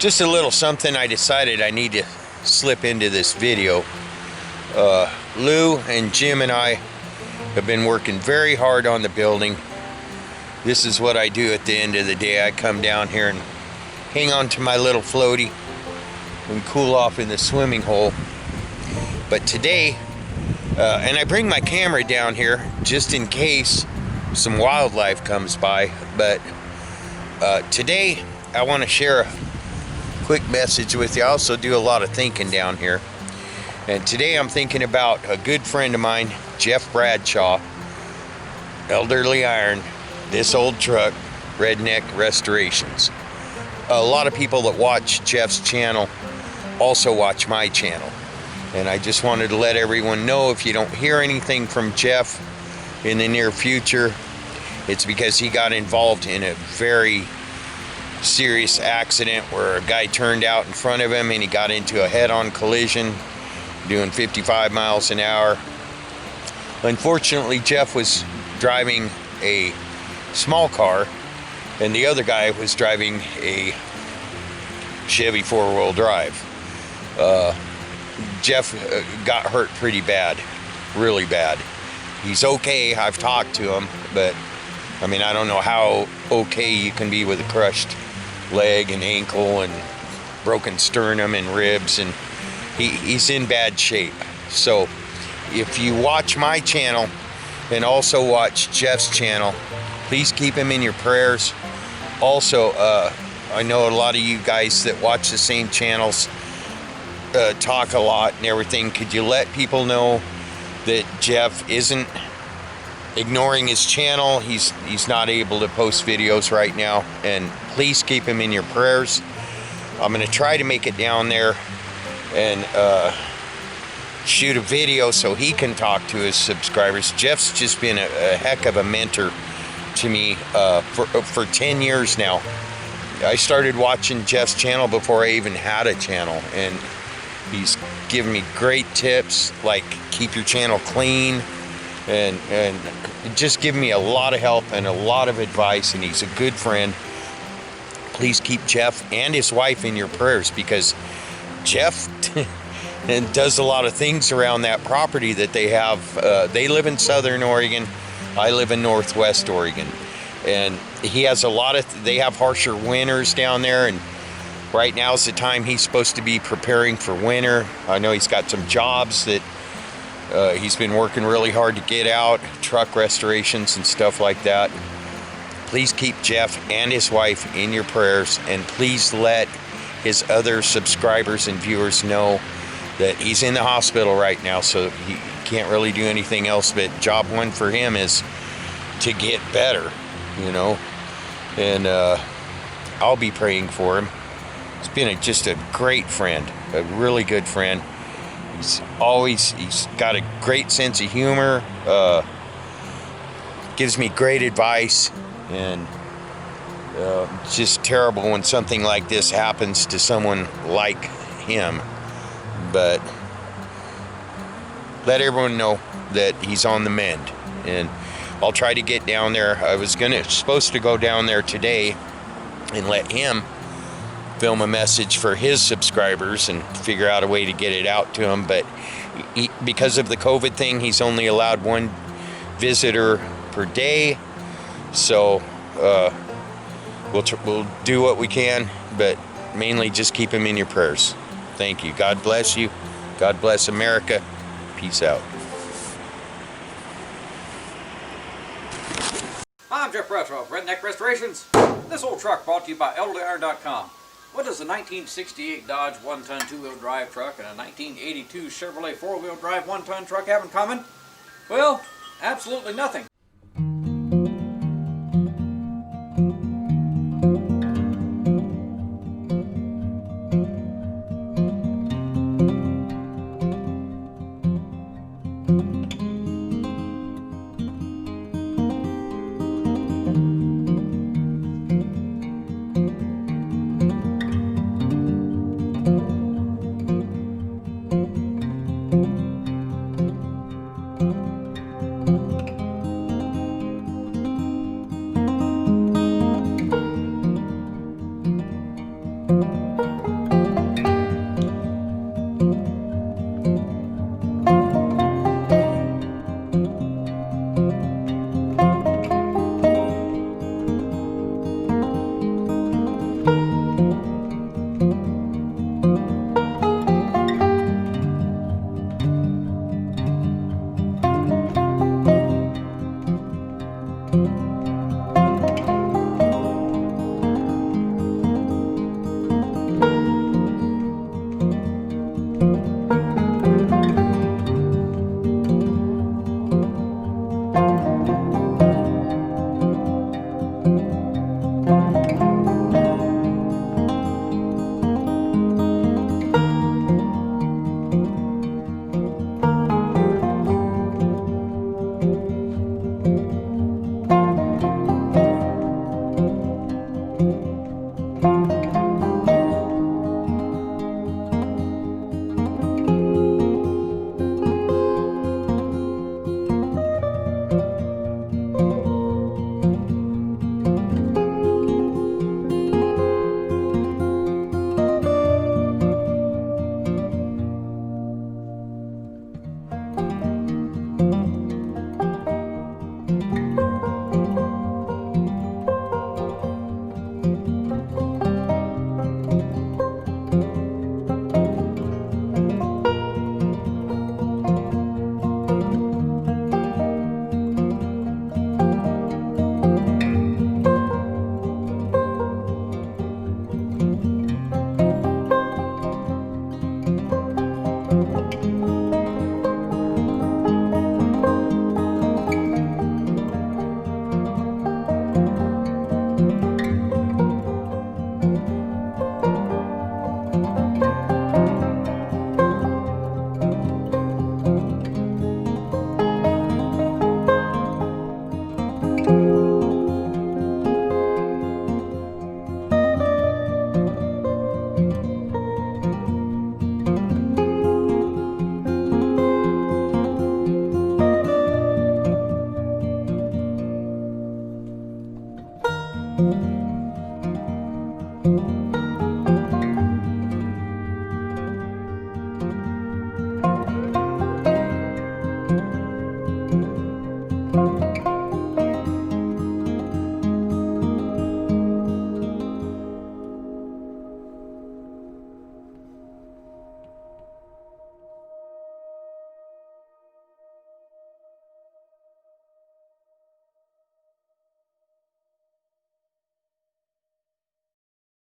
just a little something I decided I need to slip into this video. Lou and Jim and I have been working very hard on the building. This is what I do at the end of the day. I come down here and hang on to my little floaty and cool off in the swimming hole. But today, and I bring my camera down here just in case some wildlife comes by, but today I want to share a quick message with you. I also do a lot of thinking down here, and today I'm thinking about a good friend of mine, Jeff Bradshaw, Elderly Iron, This Old Truck, Redneck Restorations. A lot of people that watch Jeff's channel also watch my channel, and I just wanted to let everyone know, if you don't hear anything from Jeff in the near future, it's because he got involved in a very serious accident where a guy turned out in front of him and he got into a head-on collision doing 55 miles an hour. Unfortunately, Jeff was driving a small car and the other guy was driving a Chevy four-wheel drive. Jeff got hurt pretty bad, really bad. He's okay. I've talked to him, but I mean, I don't know how okay you can be with a crushed leg and ankle and broken sternum and ribs, and he's in bad shape. So if you watch my channel and also watch Jeff's channel, please keep him in your prayers. Also, I know a lot of you guys that watch the same channels talk a lot and everything. Could you let people know that Jeff isn't ignoring his channel? He's not able to post videos right now, and please keep him in your prayers. I'm going to try to make it down there and shoot a video so he can talk to his subscribers. Jeff's just been a heck of a mentor to me for 10 years now. I started watching Jeff's channel before I even had a channel, and he's given me great tips like keep your channel clean, and just give me a lot of help and a lot of advice, and he's a good friend. Please keep Jeff and his wife in your prayers, because Jeff does a lot of things around that property that they have. They live in Southern Oregon. I live in Northwest Oregon, and he has a lot of, they have harsher winters down there, and right now is the time he's supposed to be preparing for winter. I know he's got some jobs that he's been working really hard to get out, truck restorations and stuff like that. Please keep Jeff and his wife in your prayers, and please let his other subscribers and viewers know that he's in the hospital right now, so he can't really do anything else, but job one for him is to get better, you know, and I'll be praying for him. He's been just a great friend, a really good friend. He's got a great sense of humor, gives me great advice, and it's just terrible when something like this happens to someone like him. But let everyone know that he's on the mend, and I'll try to get down there. I was supposed to go down there today and let him film a message for his subscribers and figure out a way to get it out to him, but because of the COVID thing, he's only allowed one visitor per day, so we'll do what we can, but mainly just keep him in your prayers. Thank you. God bless you. God bless America. Peace out. I'm Jeff Bradshaw of Redneck Restorations. This old truck brought to you by ElderlyIron.com. What does a 1968 Dodge 1-ton 2-wheel drive truck and a 1982 Chevrolet 4-wheel drive 1-ton truck have in common? Well, absolutely nothing.